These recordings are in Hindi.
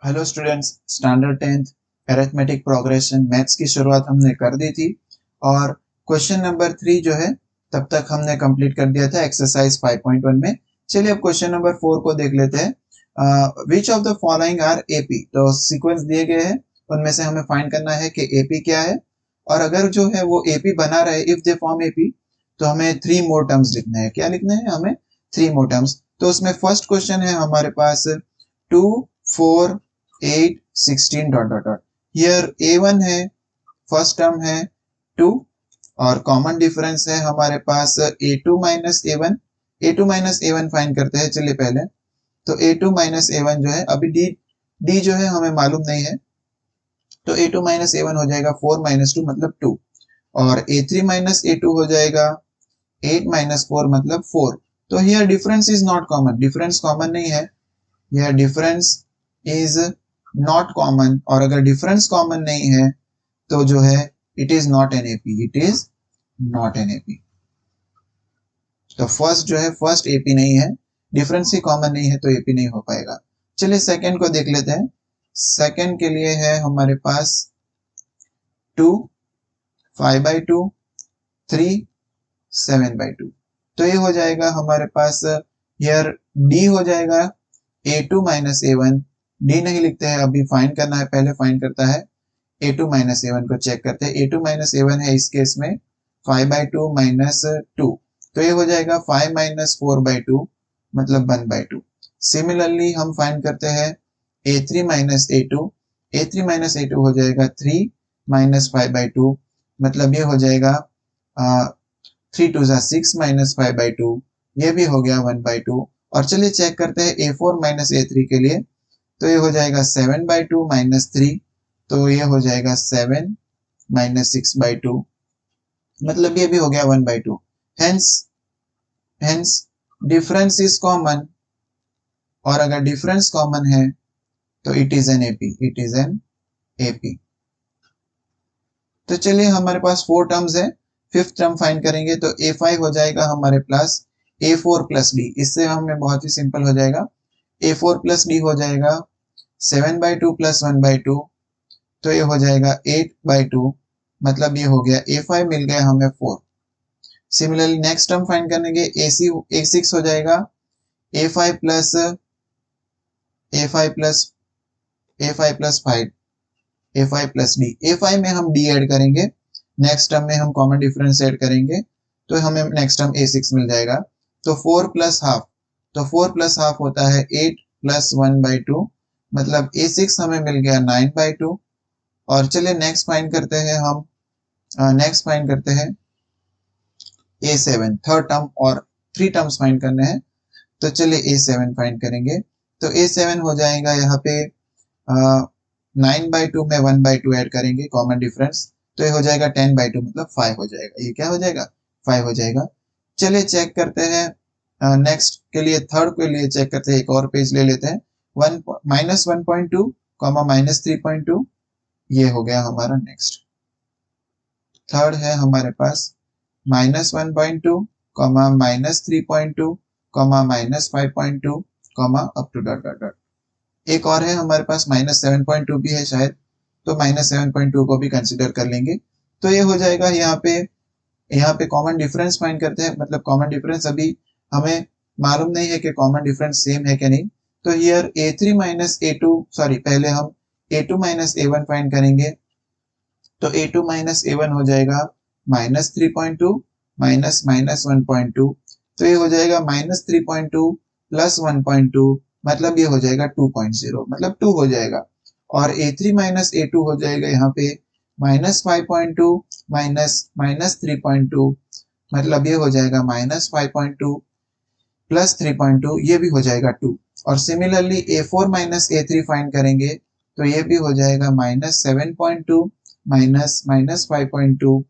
Hello students, standard 10th arithmetic progression maths की शुरुआत हमने कर दी थी और क्वेश्चन नंबर 3 जो है तब तक हमने कंप्लीट कर दिया था एक्सरसाइज 5.1 में। चलिए अब क्वेश्चन नंबर 4 को देख लेते हैं। Which of the following are AP, तो सीक्वेंस दिए गए हैं, उनमें से हमें फाइंड करना है कि एपी क्या है। और अगर जो है वो एपी बना रहे, इफ दे फॉर्म एपी, तो हमें 3 मोर टर्म्स लिखने हैं। क्या लिखने हैं हमें? 3 मोर टर्म्स। तो उसमें फर्स्ट क्वेश्चन है हमारे पास 2 4 8 16 dot dot dot. Here a1 है, फर्स्ट टर्म है 2 और कॉमन डिफरेंस है हमारे पास a2 minus a1। a2 minus a1 find करते हैं। चलिए पहले तो a2 माइनस a1 जो है, अभी d जो है हमें मालूम नहीं है, तो a2 माइनस a1 हो जाएगा 4 माइनस 2 मतलब 2, और a3 माइनस a2 हो जाएगा 8 माइनस 4 मतलब 4। तो here difference is not common, difference common नहीं है। यह डिफरेंस इज नॉट कॉमन, और अगर डिफरेंस कॉमन नहीं है तो जो है it is not an AP, it is not an AP. तो फर्स्ट जो है फर्स्ट एपी नहीं है, डिफरेंस ही कॉमन नहीं है तो एपी नहीं हो पाएगा। चलिए सेकंड को देख लेते हैं। सेकंड के लिए है हमारे पास 2 5 बाई 2 3 7 बाई 2। तो ये हो जाएगा हमारे पास, हियर डी हो जाएगा a2 माइनस a1। डी नहीं लिखते हैं, अभी फाइंड करना है, पहले फाइंड करता है a2 माइनस a1 को चेक करते हैं। a2 माइनस a1 है इस केस में 5 बाई 2 माइनस 2, तो ये हो जाएगा 5 माइनस 4 बाई 2 मतलब 1 बाई 2। सिमिलरली हम फाइंड करते हैं a3 minus a2। a3 minus a2 हो जाएगा 3 माइनस 5 बाई 2 मतलब ये हो जाएगा 3 टू 6 माइनस 5 बाई 2, ये भी हो गया 1 बाई 2। और चलिए चेक करते हैं a4 माइनस a3 के लिए, तो ये हो जाएगा 7 बाई 2 माइनस 3, तो ये हो जाएगा 7 माइनस 6 बाई 2 मतलब ये भी हो गया 1 by 2। Hence difference is common, और अगर डिफरेंस कॉमन है तो it is an AP, it is an AP. तो चलिए हमारे पास 4 टर्म्स है, फिफ्थ टर्म फाइंड करेंगे तो a5 हो जाएगा हमारे पास a4 प्लस डी। इससे हमें बहुत ही सिंपल हो जाएगा, a4 प्लस डी हो जाएगा 7 बाई 2 प्लस 1 बाई 2, तो ये हो जाएगा 8 बाई 2 मतलब ये हो गया a5 मिल गया हमें 4। सिमिलरली नेक्स्ट टर्म फाइंड करने के a6 हो जाएगा a5 plus a5 plus a5 plus 5 a5 plus D. a5 में हम d ऐड करेंगे, नेक्स्ट टर्म में हम कॉमन डिफरेंस ऐड करेंगे, तो हमें नेक्स्ट टर्म a6 मिल जाएगा। तो 4 प्लस हाफ, तो 4 प्लस हाफ होता है 8 प्लस 1 बाई 2 मतलब a6 हमें मिल गया 9 बाई 2। और चलिए नेक्स्ट फाइंड करते हैं हम, नेक्स्ट फाइंड करते हैं a7, थर्ड टर्म, और 3 टर्म्स फाइंड करने हैं। तो चलिए a7 फाइंड करेंगे, तो a7 हो जाएगा यहाँ पे 9 बाई 2 में 1 बाई 2 ऐड करेंगे कॉमन डिफरेंस, तो ये हो जाएगा 10 बाई 2 मतलब 5 हो जाएगा। ये क्या हो जाएगा? 5 हो जाएगा। चलिए चेक करते हैं, नेक्स्ट के लिए थर्ड के लिए चेक करते हैं, एक और पेज ले लेते हैं। माइनस 1.2 कॉमा माइनस 3.2, ये हो गया हमारा नेक्स्ट। थर्ड है हमारे पास minus 1.2 comma minus 3.2 comma minus 5.2 comma up to dot dot dot. एक और है हमारे पास माइनस 7.2 भी है शायद, तो माइनस 7.2 को भी कंसिडर कर लेंगे। तो ये हो जाएगा, यहाँ पे कॉमन डिफरेंस फाइंड करते हैं, मतलब कॉमन डिफरेंस अभी हमें मालूम नहीं है कि कॉमन डिफरेंस सेम है कि नहीं। तो here a3 minus a2, sorry पहले हम a2 माइनस a1 फाइंड करेंगे, तो a2 माइनस a1 हो जाएगा माइनस 3.2 माइनस माइनस 1.2, तो ये हो जाएगा माइनस 3.2 प्लस 1.2 मतलब ये हो जाएगा 2.0 मतलब 2 हो जाएगा। और a3 माइनस a2 हो जाएगा यहाँ पे माइनस 5.2 माइनस माइनस 3.2 मतलब ये हो जाएगा माइनस 5.2 प्लस 3.2, ये भी हो जाएगा 2। और similarly a4 minus a3 find करेंगे, तो ये भी हो जाएगा माइनस 7.2 माइनस माइनस 5.2,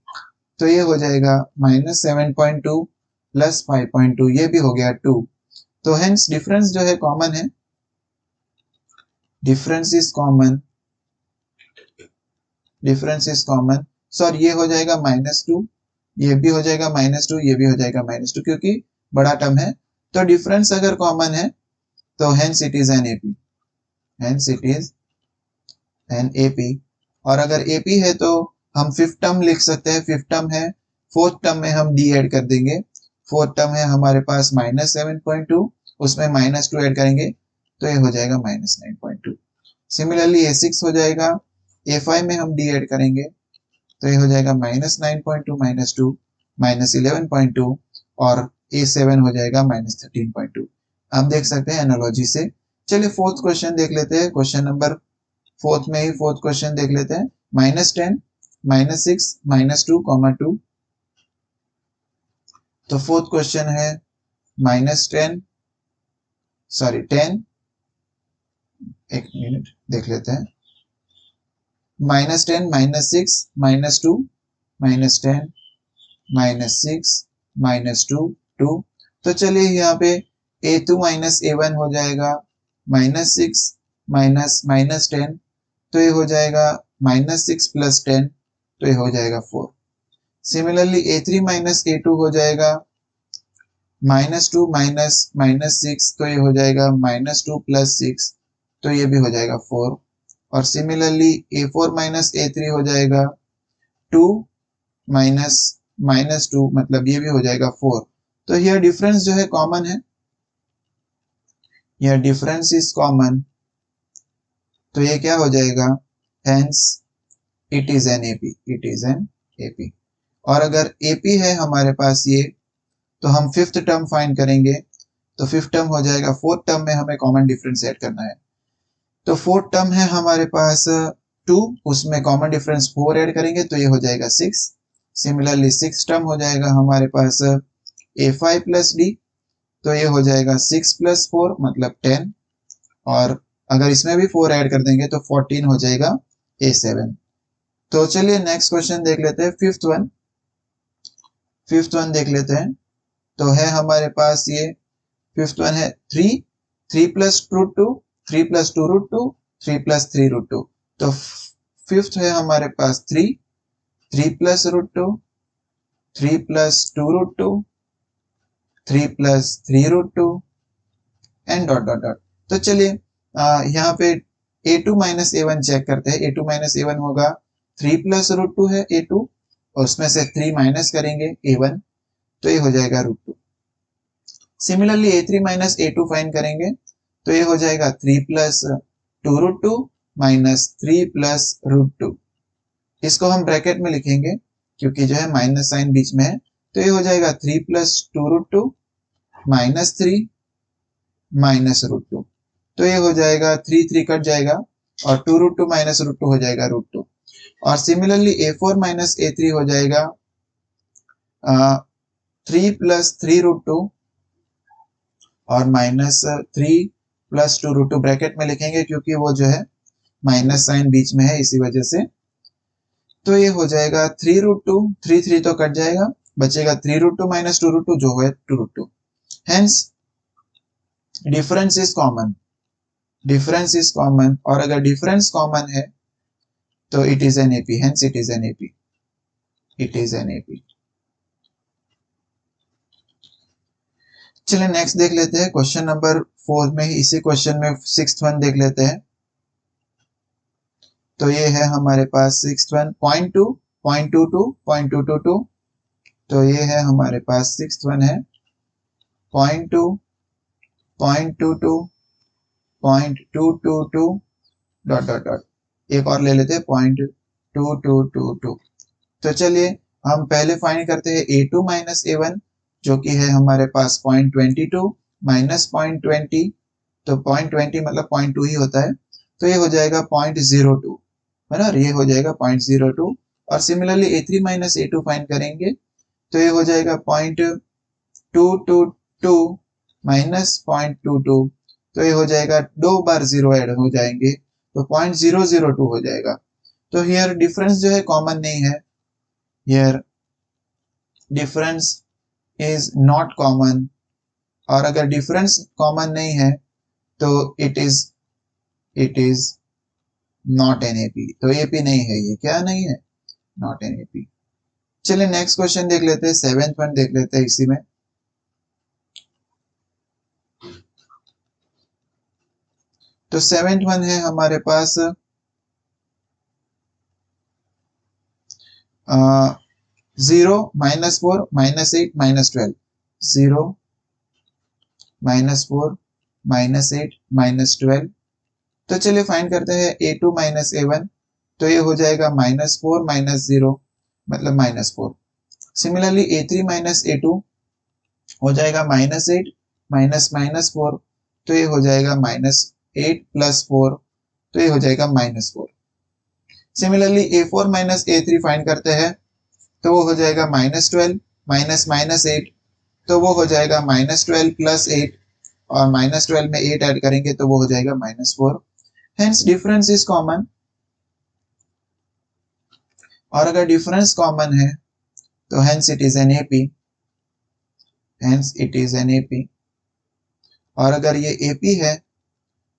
तो ये हो जाएगा माइनस 7.2 प्लस 5.2, ये भी हो गया 2। तो हेंस डिफरेंस जो है कॉमन है, difference is common, difference is common. Sorry ये हो जाएगा -2, ये भी हो जाएगा -2, ये भी हो जाएगा -2 क्योंकि बड़ा टर्म है। तो डिफरेंस अगर कॉमन है तो hence it is an AP, hence it is an A P. और अगर ए पी है तो हम फिफ्थ टर्म लिख सकते हैं, फिफ्थ टर्म है, फोर्थ टर्म में हम डी ऐड कर देंगे। फोर्थ टर्म है हमारे पास -7.2, उसमें -2 ऐड करेंगे तो ये हो जाएगा -9.2। सिमिलरली A6 हो जाएगा, A5 में हम डी ऐड करेंगे तो ये हो जाएगा -9.2 -2 -11.2 और A7 हो जाएगा -13.2। आप देख सकते हैं एनालॉजी से। चलिए फोर्थ क्वेश्चन देख लेते हैं, क्वेश्चन नंबर फोर्थ में ही फोर्थ क्वेश्चन देख लेते हैं। -10 -6 -2 2। तो फोर्थ क्वेश्चन है -10 10, एक मिनट देख लेते हैं, -10 -6 -2 -10 -6 -2 2। तो चलिए यहाँ पे A2 A1 हो जाएगा -6 -10, तो ये हो जाएगा -6 + 10, तो ये हो जाएगा 4। सिमिलरली A3 A2 हो जाएगा -2 -6, तो ये हो जाएगा -2 + 6, तो ये भी हो जाएगा 4। और सिमिलरली A4 A3 हो जाएगा 2 -2, मतलब ये भी हो जाएगा 4। तो यह डिफरेंस जो है कॉमन है, यह डिफरेंस इज कॉमन, तो ये क्या हो जाएगा, hence it is an AP, it is an AP. और अगर एपी है हमारे पास ये, तो हम फिफ्थ टर्म फाइंड करेंगे। तो फिफ्थ टर्म हो जाएगा, फोर्थ टर्म में हमें कॉमन डिफरेंस ऐड करना है। तो फोर्थ टर्म है हमारे पास 2, उसमें कॉमन डिफरेंस 4 ऐड करेंगे तो ये हो जाएगा 6। सिमिलरली सिक्स टर्म हो जाएगा हमारे पास A5 + D, तो ये हो जाएगा 6 + 4 मतलब 10। और अगर इसमें भी 4 ऐड कर देंगे तो 14 हो जाएगा A7। तो चलिए नेक्स्ट क्वेश्चन देख लेते हैं, फिफ्थ वन देख लेते हैं। तो है हमारे पास ये फिफ्थ वन है 3 + √2 3 + 2√2 3 + 3√2। तो फिफ्थ है हमारे पास 3 + √2 3 + 2√2 3 + 3√2 एंड डॉट डॉट डॉट। तो चलिए यहाँ पे A2 A1 चेक करते हैं। A2 A1 होगा 3 + √2 है A2, और उसमें से 3 माइनस करेंगे A1, तो ये हो जाएगा √2। सिमिलरली A3 A2 फाइंड करेंगे तो ये हो जाएगा 3 + 2√2 -3 + √2। इसको हम ब्रैकेट में लिखेंगे क्योंकि जो है माइनस साइन बीच में है, तो ये हो जाएगा 3 + 2√2 -3 -√2। तो ये हो जाएगा 3 3 कट जाएगा और 2√2 -√2 हो जाएगा √2। और सिमिलरली A4 A3 हो जाएगा 3 + 3√2 और -3 + 2√2 ब्रैकेट में लिखेंगे क्योंकि वो जो है माइनस साइन बीच में है, इसी वजह से। तो ये हो जाएगा 3√2, 3 3 तो कट जाएगा, बचेगा 3√2 - 2√2 जो है 2√2। Hence difference is common, difference is common, और अगर डिफरेंस कॉमन है तो it is an AP, hence it is an AP, it is an AP. चलिए नेक्स्ट देख लेते हैं, क्वेश्चन नंबर 4 में ही, इसी क्वेश्चन में सिक्स्थ वन देख लेते हैं। तो ये है हमारे पास सिक्स्थ वन 0.2 0.22 0.222। तो ये है हमारे पास सिक्स्थ वन है 0.2 0.22 0.222 डॉट डॉट डॉट। एक और ले लेते हैं 0.2222। तो चलिए हम पहले फाइंड करते हैं A2 A1, जो कि है हमारे पास 0.22 -0.20। तो 0.20 मतलब 0.2 ही होता है, तो ये हो जाएगा 0.02, बराबर, ये हो जाएगा 0.02। और सिमिलरली A3 A2 फाइंड करेंगे तो ये हो जाएगा 0.222 -0.22, तो ये हो जाएगा 2 बार 0 ऐड हो जाएंगे तो 0.002 हो जाएगा। तो हियर डिफरेंस जो है कॉमन नहीं है, here difference is not common. और अगर डिफरेंस कॉमन नहीं है तो it is not an AP, तो एपी नहीं है, ये क्या नहीं है, नॉट एन एपी। चलिए नेक्स्ट क्वेश्चन देख लेते हैं, सेवेंथ वन देख लेते हैं इसी में। तो सेवेंथ वन है हमारे पास 0 -4 -8 -12, 0 -4 -8 -12। तो चलिए फाइंड करते हैं a2 -a1, तो ये हो जाएगा -4 -0 मतलब -4। सिमिलरली a3 -a2 हो जाएगा -8 -4, तो ये हो जाएगा -8 + 4, तो ये हो जाएगा -4। सिमिलरली a4 -a3 फाइंड करते हैं, तो वो हो जाएगा -12 -8, तो वो हो जाएगा -12 + 8, और -12 में 8 ऐड करेंगे तो वो हो जाएगा -4। हेंस डिफरेंस इज कॉमन, और अगर डिफरेंस कॉमन है तो hence it is an AP, hence it is an AP. और अगर ये एपी है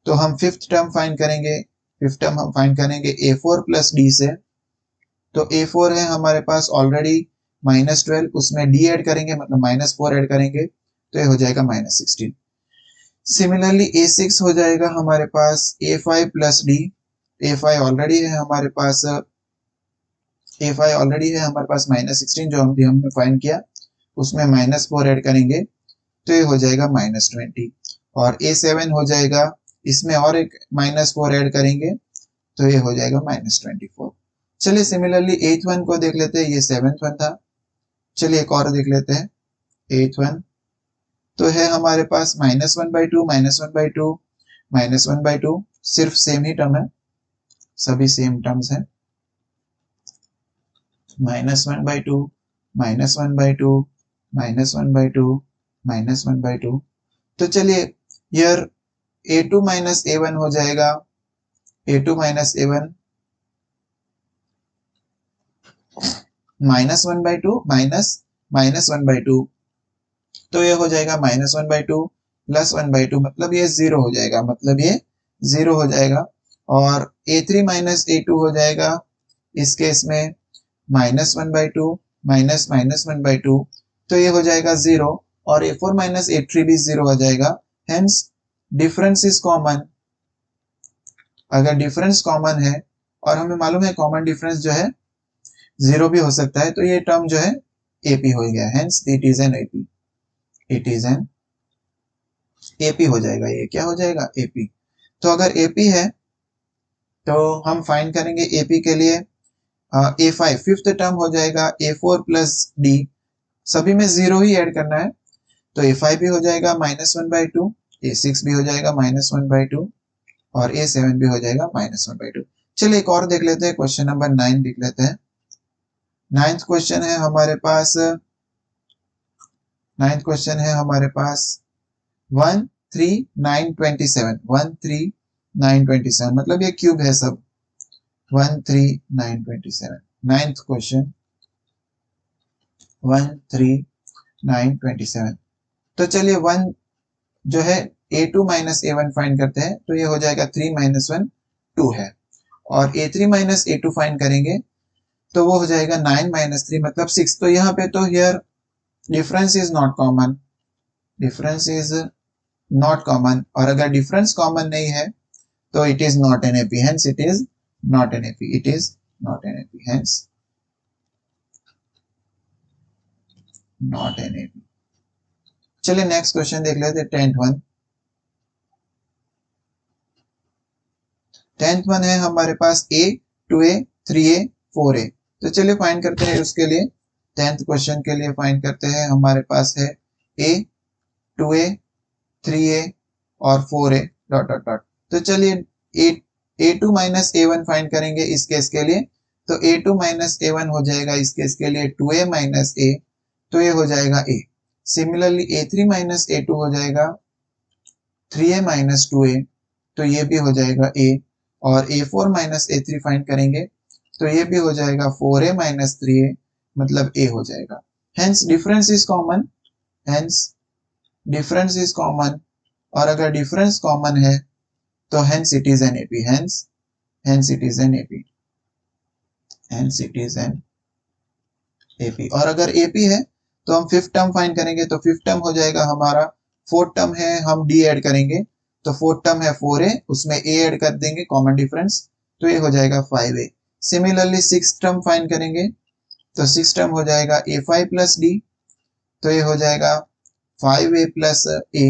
तो हम फिफ्थ टर्म फाइंड करेंगे, फिफ्थ टर्म हम फाइंड करेंगे a4 + d से। तो a4 है हमारे पास ऑलरेडी -12, उसमें d ऐड करेंगे मतलब -4 ऐड करेंगे, तो ये हो जाएगा -16। सिमिलरली a6 हो जाएगा हमारे पास a5 + d, a5 ऑलरेडी है हमारे पास, a5 ऑलरेडी है हमारे पास -16 जो हमने फाइंड किया, उसमें -4 ऐड करेंगे तो ये हो जाएगा -20। और a7 हो जाएगा, इसमें और एक -4 ऐड करेंगे तो ये हो जाएगा -24। चलिए सिमिलरली 8th वन को देख लेते हैं, ये 7th वन था। चलिए एक और देख लेते हैं 8th वन, तो है हमारे पास -1/2 -1/2 -1/2, सिर्फ सेम ही टर्म है, सभी सेम टर्म्स हैं, -1/2 -1/2 -1/2 -1/2। तो चलिए हियर a2 -a1 हो जाएगा, a2 -a1 -1/2 -1/2, तो ये हो जाएगा -1/2 + 1/2, मतलब ये 0 हो जाएगा, मतलब ये 0 हो जाएगा। और a3 -a2 हो जाएगा इस केस में -1/2 -1/2, तो ये हो जाएगा 0, और a4 -a3 भी 0 हो जाएगा। Hence difference is common. अगर डिफरेंस कॉमन है और हमें मालूम है कॉमन डिफरेंस जो है 0 भी हो सकता है, तो ये टर्म जो है AP हो गया, hence it is N AP, it is N AP हो जाएगा, ये क्या हो जाएगा AP। तो अगर AP है तो हम फाइंड करेंगे AP के लिए a5 फिफ्थ टर्म हो जाएगा a4 + d, सभी में 0 ही ऐड करना है, तो a5 भी हो जाएगा -1/2, a6 भी हो जाएगा -1/2, और a7 भी हो जाएगा -1/2। चलिए एक और देख लेते हैं, क्वेश्चन नंबर 9 देख लेते हैं। 9th क्वेश्चन है हमारे पास, 9th क्वेश्चन है हमारे पास 13927, 13927 मतलब ये क्यूब है सब, 13927। 9th question 13927। तो चलिए 1 जो है a2 -a1 फाइंड करते हैं, तो ये हो जाएगा 3 - 1 2 है, और a3 -a2 फाइंड करेंगे तो वो हो जाएगा 9 - 3 मतलब 6। तो यहाँ पे तो here difference is not common, difference is not common, और अगर डिफरेंस कॉमन नहीं है तो it is not an AP, hence it is not an AP, it is not an AP, hence not an AP. चलिए नेक्स्ट क्वेश्चन देख लेते हैं, 10th वन। 10th वन है हमारे पास a 2a 3a 4a। तो चलिए फाइंड करते हैं उसके लिए, 10th क्वेश्चन के लिए फाइंड करते हैं, हमारे पास है a 2a 3a और 4a डॉट डॉट डॉट। तो चलिए a2 -a1 फाइंड करेंगे इस केस के लिए, तो a2 -a1 हो जाएगा इस केस के लिए 2a - a, तो ये हो जाएगा a। सिमिलरली a3 -a2 हो जाएगा 3a - 2a, तो ये भी हो जाएगा a। और a4 -a3 फाइंड करेंगे तो ये भी हो जाएगा 4a - 3a, मतलब a हो जाएगा। Hence difference is common, hence difference is common, और अगर डिफरेंस कॉमन है तो hence it is an AP, hence it is an AP, hence it is an AP. और अगर एपी है तो हम फिफ्थ टर्म फाइंड करेंगे, तो फिफ्थ टर्म हो जाएगा हमारा, फोर्थ टर्म है हम डी ऐड करेंगे, तो फोर्थ टर्म है 4a, उसमें a ऐड कर देंगे कॉमन डिफरेंस, तो ये हो जाएगा 5a। Similarly six term find करेंगे, तो 6 टर्म हो जाएगा a5 प्लस डी, तो ये हो जाएगा 5a प्लस a,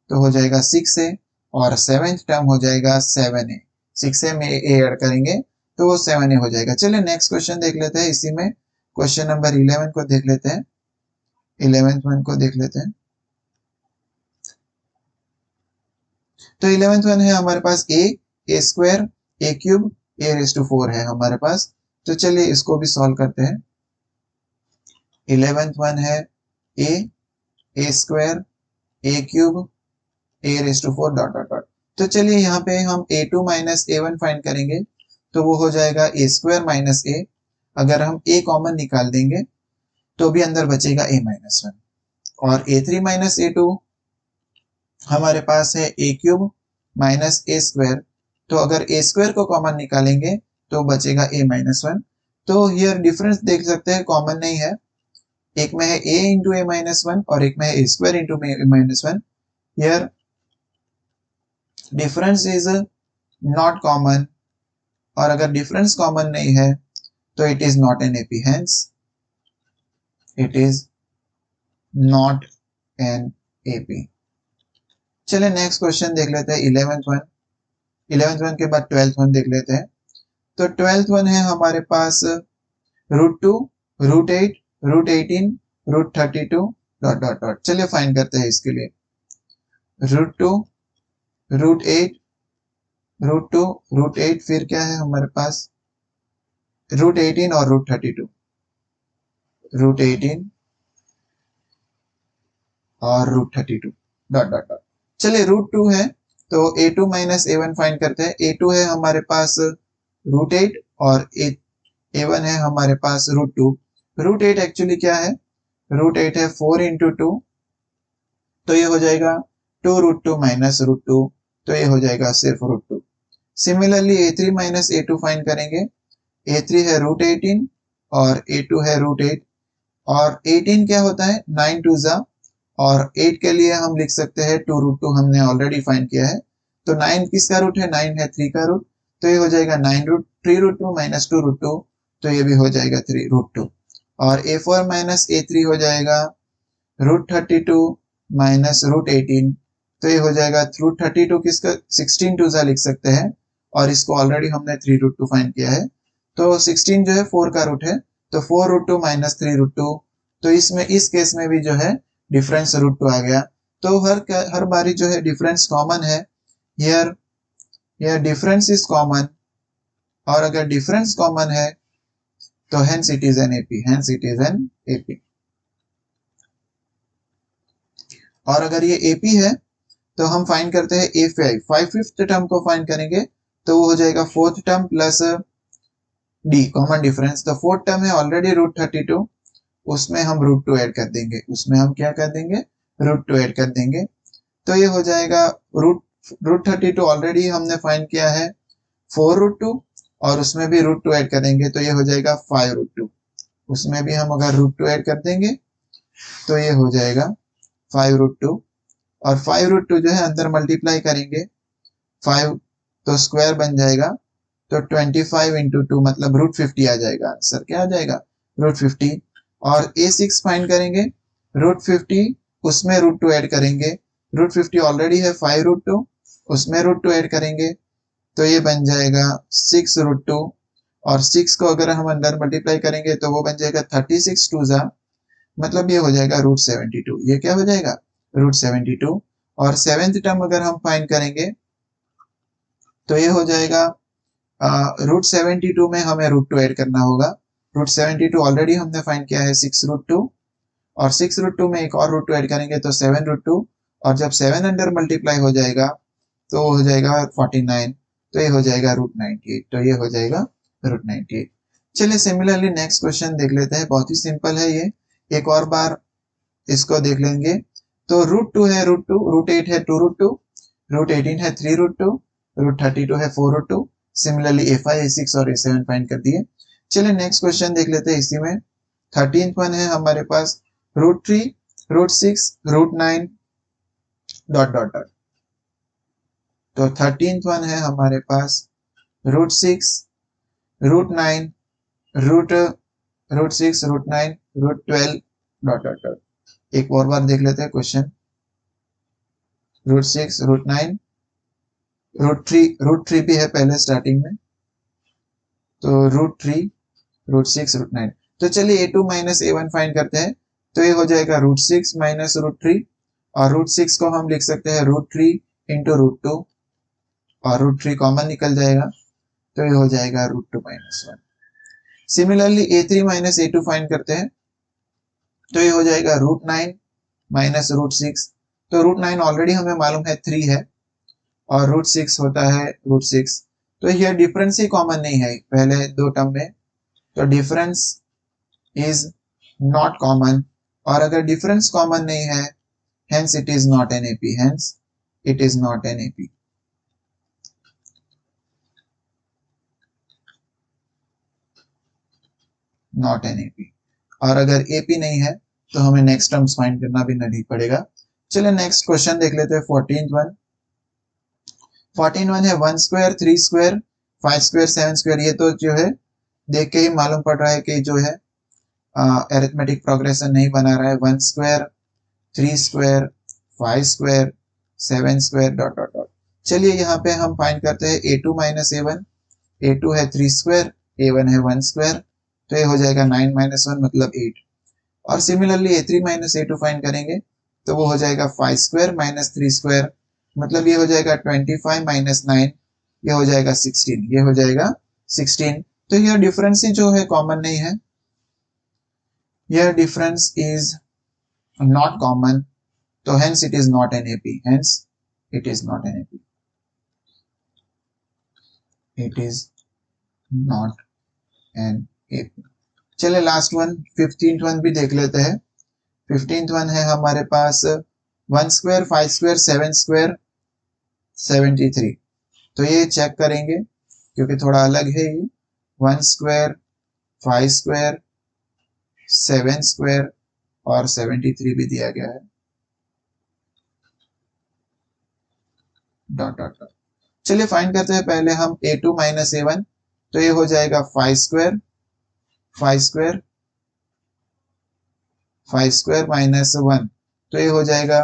तो हो जाएगा 6a, और 7th टर्म हो जाएगा 7a, 6a में a ऐड करेंगे तो वो 7a हो जाएगा। चलिए नेक्स्ट क्वेश्चन देख लेते हैं। इसी में क्वेश्चन नंबर 11 को देख लेते हैं। 11th वन को देख लेते हैं। तो 11th वन है हमारे पास a square a cube a raise to 4 है हमारे पास। तो चलिए इसको भी सॉल्व करते हैं। 11th वन है a square a cube a raise to 4 dot dot dot. तो चलिए यहाँ पे हम a2 माइनस a1 फाइंड करेंगे, तो वो हो जाएगा a स्क्वायर माइनस a। अगर हम a कॉमन निकाल देंगे तो भी अंदर बचेगा a माइनस 1, और a3 माइनस a2 हमारे पास है a cube minus a square. तो अगर a स्क्वायर को कॉमन निकालेंगे तो बचेगा a माइनस 1। तो हियर डिफरेंस देख सकते हैं, कॉमन नहीं है। एक में है a इंटू a माइनस 1 और एक में है a square into a minus 1। Here difference is not common, और अगर डिफरेंस कॉमन नहीं है तो it is not an AP, hence it is not an AP. चलिए नेक्स्ट क्वेश्चन देख लेते हैं। 11th वन, 11th वन के बाद 12th वन देख लेते हैं। तो 12th वन है हमारे पास √2, √8, √18, √32 डॉट डॉट डॉट। चलिए फाइंड करते हैं इसके लिए। √2, √8, √2, √8, फिर क्या है हमारे पास √18 और √32, √18 और √32 डॉट डॉट डॉट। चलिए √2 है तो a2 माइनस a1 फाइंड करते हैं। a2 है हमारे पास √8 और a1 है हमारे पास √2। √8 एक्चुअली क्या है, √8 है 4 इंटू 2, तो ये हो जाएगा 2√2 माइनस √2, तो ये हो जाएगा सिर्फ √2। Similarly a3 minus a2 find करेंगे। a3 है √18 और a2 है √8, और 18 क्या होता है 9 टू ज़ा, और 8 के लिए हम लिख सकते हैं 2√2, हमने ऑलरेडी फाइंड किया है। तो 9 किसका रूट है, 9 है 3 का रूट, तो ये हो जाएगा 3√2 माइनस 2√2, तो ये भी हो जाएगा 3√2। और a4 माइनस a3 हो जाएगा √32 माइनस √18, तो ये हो जाएगा √32 किसका 16 टू ज़ा लिख सकते हैं, और इसको ऑलरेडी हमने 3√2 फाइंड किया है। तो 16 जो है 4 का रूट है, तो 4√2 माइनस 3√2, तो इसमें इस केस में भी जो है डिफरेंस √2 आ गया। तो हर बारी जो है डिफरेंस कॉमन है। हियर डिफरेंस इज कॉमन, और अगर डिफरेंस कॉमन है तो hence it is an AP, hence it is an AP. और अगर ये एपी है तो हम फाइंड करते हैं a5, फिफ्थ टर्म को फाइंड करेंगे, तो वो हो जाएगा 4th term plus D, common difference. तो 4th टर्म है ऑलरेडी √32, उसमें हम √2 ऐड कर देंगे, उसमें हम क्या कर देंगे √2 ऐड कर देंगे, तो ये हो जाएगा √32 ऑलरेडी हमने फाइंड किया है 4√2, और उसमें भी √2 ऐड करेंगे तो ये हो जाएगा 5√2, उसमें भी हम अगर √2 ऐड कर देंगे तो ये हो जाएगा 5√2, और 5√2 जो है अंदर मल्टीप्लाई करेंगे 5 तो स्क्वायर बन जाएगा, तो 25 इंटू 2 मतलब √50 आ जाएगा। आंसर क्या आ जाएगा √50। और a6 फाइंड करेंगे, √50 उसमें √2 ऐड करेंगे, √50 ऑलरेडी है 5√2, उसमें √2 ऐड करेंगे तो ये बन जाएगा 6√2, और 6 को अगर हम अंदर मल्टीप्लाई करेंगे तो वो बन जाएगा 36 टू ज़ा, मतलब ये हो जाएगा √72। ये क्या हो जाएगा √72। और 7th टर्म अगर हम फाइंड करेंगे तो ये हो जाएगा √72 में हमें √2 ऐड करना होगा। √72 ऑलरेडी हमने फाइंड किया है 6√2, और 6√2 में एक और √2 ऐड करेंगे तो 7√2, और जब 7 अंदर मल्टीप्लाई हो जाएगा तो हो जाएगा 49, तो ये हो जाएगा √98, तो ये हो जाएगा √98। चलिए सिमिलरली नेक्स्ट क्वेश्चन देख लेते हैं, बहुत ही सिंपल है ये, एक और बार इसको देख लेंगे। तो √2 है √2, √8 है 2√2, √18 है 3√2, √32 है 4√2। सिमिलरली a5, a6 और a7 फाइंड कर दिए। चलिए नेक्स्ट क्वेश्चन देख लेते हैं। इसी में 13th वन है हमारे पास √3, √6, √9 डॉट डॉट डॉट। तो 13th वन है हमारे पास √6, √9, √6, √9, √12 डॉट डॉट डॉट। एक और बार देख लेते हैं क्वेश्चन। √6, √9, √3 भी है पहले स्टार्टिंग में, तो √3, √6, √9। तो चलिए a2 माइनस a1 फाइंड करते हैं। तो ये हो जाएगा √6 माइनस √3, और √6 को हम लिख सकते हैं √3 इंटू √2, और √3 कॉमन निकल जाएगा, तो ये हो जाएगा √2 minus 1। Similarly a3 minus a2 find करते हैं। तो ये हो जाएगा √9 माइनस √6। तो √9 ऑलरेडी हमें मालूम है 3 है, और √6 होता है √6। तो ये डिफरेंस ही कॉमन नहीं है पहले दो टर्म में, तो डिफरेंस इज नॉट कॉमन। और अगर डिफरेंस कॉमन नहीं है, hence it is not an AP, hence it is not an AP। Not an AP। और अगर AP नहीं है तो हमें नेक्स्ट टर्म्स फाइंड करना भी नहीं पड़ेगा। चलिए नेक्स्ट क्वेश्चन देख लेते हैं। 14th वन है 1 स्क्वायर 3 स्क्वायर 5 स्क्वायर 7 स्क्वायर। ये तो जो है देख के ही मालूम पड़ रहा है कि जो है अरिथमेटिक प्रोग्रेशन नहीं बना रहा है। 1 square 3 square 5 square 7 square dot dot dot. चलिए यहाँ पे हम फाइंड करते हैं a2 माइनस a1। a2 है 3 स्क्वायर, a1 है 1 स्क्वायर, तो ये हो जाएगा 9 माइनस 1 मतलब 8। और similarly a3 minus a2 find करेंगे तो वो हो जाएगा 5 स्क्वायर माइनस 3 स्क्वायर, मतलब ये हो जाएगा 25 माइनस 9, ये हो जाएगा 16, ये हो जाएगा 16। तो यह डिफरेंस ही जो है कॉमन नहीं है, यह डिफरेंस इज नॉट कॉमन, तो hence it is not an AP, hence it is not an AP, it is not an AP। चले लास्ट वन 15th वन भी देख लेते हैं। 15th वन है हमारे पास 1 स्क्वायर 5 स्क्वायर 7 स्क्वायर 73। तो ये चेक करेंगे क्योंकि थोड़ा अलग है ये। 1 स्क्वायर 5 स्क्वायर 7 स्क्वायर और 73 भी दिया गया है डॉट डॉट डॉट। चलिए फाइंड करते हैं पहले हम a2 माइनस a1। तो ये हो जाएगा 5 स्क्वायर 5 स्क्वायर 5 स्क्वायर माइनस 1, तो ये हो जाएगा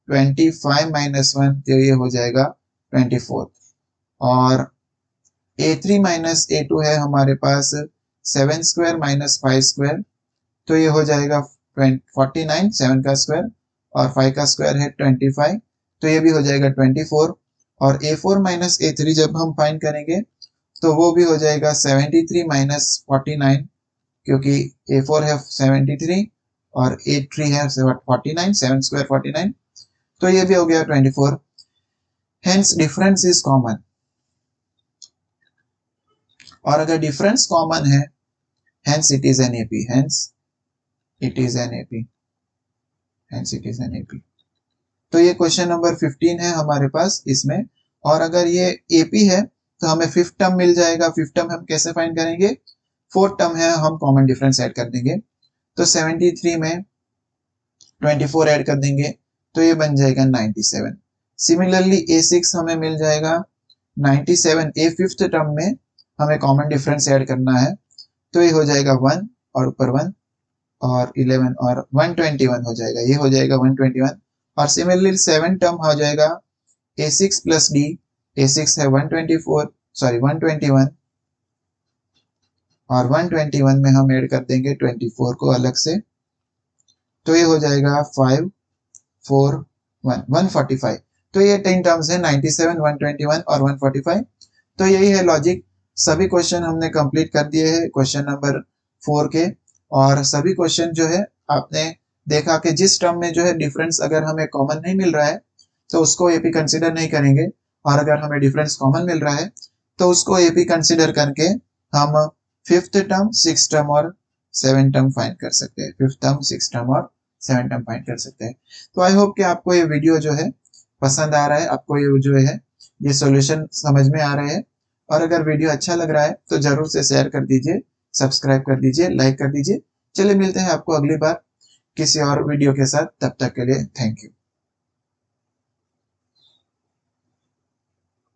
25 माइनस 1, तो ये हो जाएगा 24। और a3 माइनस a2 है हमारे पास 7 स्क्वायर माइनस 5 स्क्वायर, तो ये हो जाएगा 49, 7 का स्क्वायर और 5 का स्क्वायर है 25, तो ये भी हो जाएगा 24। और a4 माइनस a3 जब हम फाइंड करेंगे तो वो भी हो जाएगा 73 माइनस 49, क्योंकि a4 है 73 और a3 है 49, 7 स्क्वायर 49, तो ये भी हो गया 24। Hence difference is common. और अगर डिफरेंस कॉमन है, hence it is N AP, hence it is N AP, hence it is N AP। तो ये क्वेश्चन नंबर 15 है हमारे पास इसमें। और अगर ये AP है तो हमें 5th टर्म मिल जाएगा। 5th टर्म हम कैसे फाइंड करेंगे? 4th टर्म है, हम कॉमन डिफरेंस ऐड कर देंगे। तो 73 में 24 ऐड कर देंगे तो ये बन जाएगा 97। सिमिलरली a6 हमें मिल जाएगा 97। a 5th टर्म में हमें कॉमन डिफरेंस ऐड करना है, तो ये हो जाएगा 1 और ऊपर 1 और 11 और 121 हो जाएगा, ये हो जाएगा 121। और सिमिलरली 7 टर्म हो जाएगा a6 प्लस d। a6 है 121 और 121 में हम ऐड कर देंगे 24 को अलग से, तो ये हो जाएगा 5 4 1 145। तो ये 10 टर्म्स है 97 121 और 145। तो यही है लॉजिक। सभी क्वेश्चन हमने कंप्लीट कर दिए हैं क्वेश्चन नंबर 4 के। और सभी क्वेश्चन जो है आपने देखा कि जिस टर्म में जो है डिफरेंस अगर हमें कॉमन नहीं मिल रहा है तो उसको AP कंसीडर नहीं करेंगे, और अगर हमें डिफरेंस कॉमन मिल रहा है तो उसको AP कंसीडर करके हम 5th टर्म 6th टर्म और 7th टर्म फाइंड कर सकते हैं। 5th टर्म 6th टर्म और 7th टर्म फाइंड कर सकते हैं। तो आई होप कि आपको ये वीडियो जो है पसंद आ रहा है, आपको ये जो है ये सॉल्यूशन समझ में आ रहे हैं। और अगर वीडियो अच्छा लग रहा है तो जरूर से शेयर कर दीजिए, सब्सक्राइब कर दीजिए, लाइक कर दीजिए। चलिए मिलते हैं आपको अगली बार किसी और वीडियो के साथ, तब तक के लिए थैंक यू।